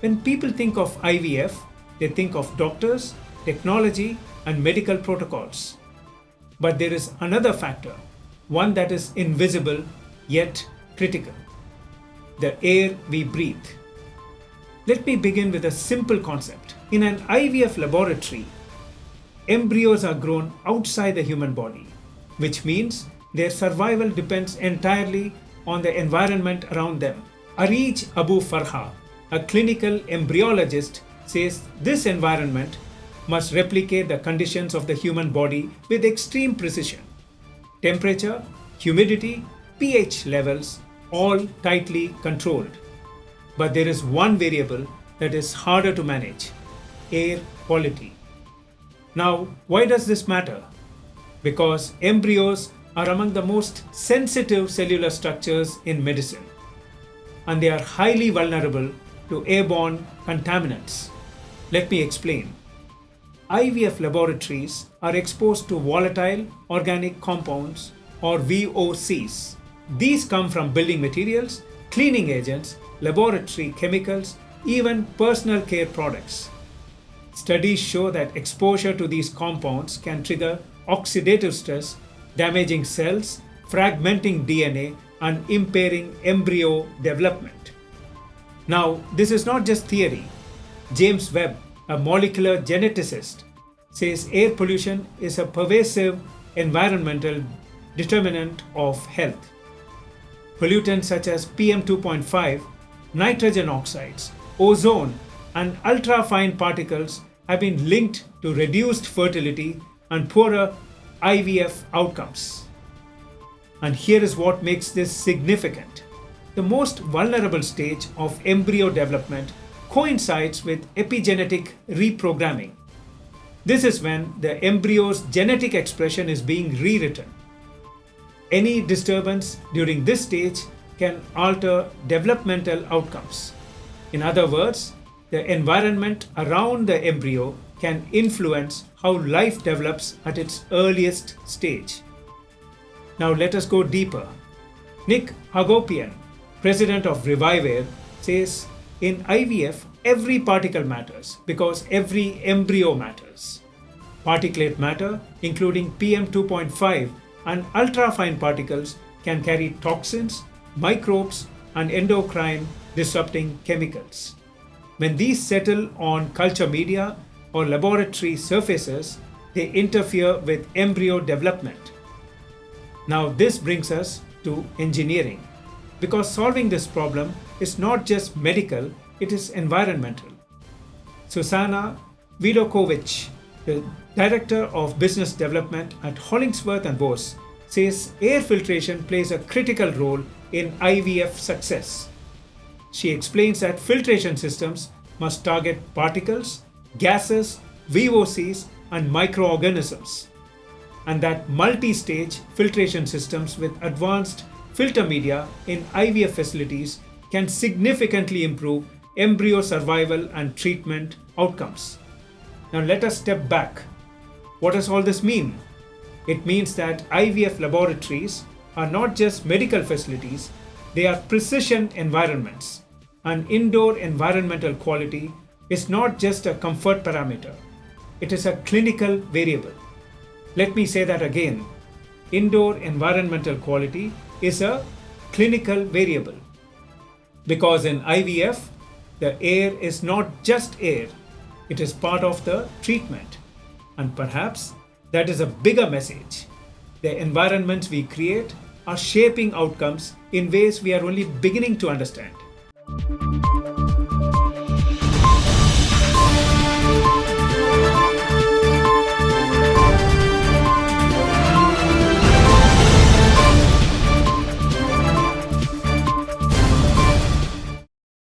When people think of IVF, they think of doctors, technology, and medical protocols. But there is another factor, one that is invisible yet critical: the air we breathe. Let me begin with a simple concept. In an IVF laboratory, embryos are grown outside the human body, which means their survival depends entirely on the environment around them. Aire Abu Farha, a clinical embryologist, says this environment must replicate the conditions of the human body with extreme precision. Temperature, humidity, pH levels, all tightly controlled. But there is one variable that is harder to manage: air quality. Now, why does this matter? Because embryos are among the most sensitive cellular structures in medicine, and they are highly vulnerable to airborne contaminants. Let me explain. IVF laboratories are exposed to volatile organic compounds, or VOCs. These come from building materials, cleaning agents, laboratory chemicals, even personal care products. Studies show that exposure to these compounds can trigger oxidative stress, damaging cells, fragmenting DNA, and impairing embryo development. Now, this is not just theory. James Webb, a molecular geneticist, says air pollution is a pervasive environmental determinant of health. Pollutants such as PM2.5, nitrogen oxides, ozone, and ultrafine particles have been linked to reduced fertility and poorer IVF outcomes. And here is what makes this significant. The most vulnerable stage of embryo development coincides with epigenetic reprogramming. This is when the embryo's genetic expression is being rewritten. Any disturbance during this stage can alter developmental outcomes. In other words, the environment around the embryo can influence how life develops at its earliest stage. Now let us go deeper. Nick Hagopian, president of Hvacr, says in IVF, every particle matters because every embryo matters. Particulate matter, including PM2.5 and ultrafine particles, can carry toxins, microbes, and endocrine disrupting chemicals. When these settle on culture media or laboratory surfaces, they interfere with embryo development. Now, this brings us to engineering, because solving this problem is not just medical, it is environmental. Susanna Vidokovic, the Director of Business Development at Hollingsworth & Bose, says air filtration plays a critical role in IVF success. She explains that filtration systems must target particles, gases, VOCs, and microorganisms, and that multi-stage filtration systems with advanced filter media in IVF facilities can significantly improve embryo survival and treatment outcomes. Now let us step back. What does all this mean? It means that IVF laboratories are not just medical facilities, they are precision environments. And indoor environmental quality is not just a comfort parameter, it is a clinical variable. Let me say that again. Indoor environmental quality is a clinical variable. Because in IVF, the air is not just air, it is part of the treatment. And perhaps that is a bigger message. The environments we create are shaping outcomes in ways we are only beginning to understand.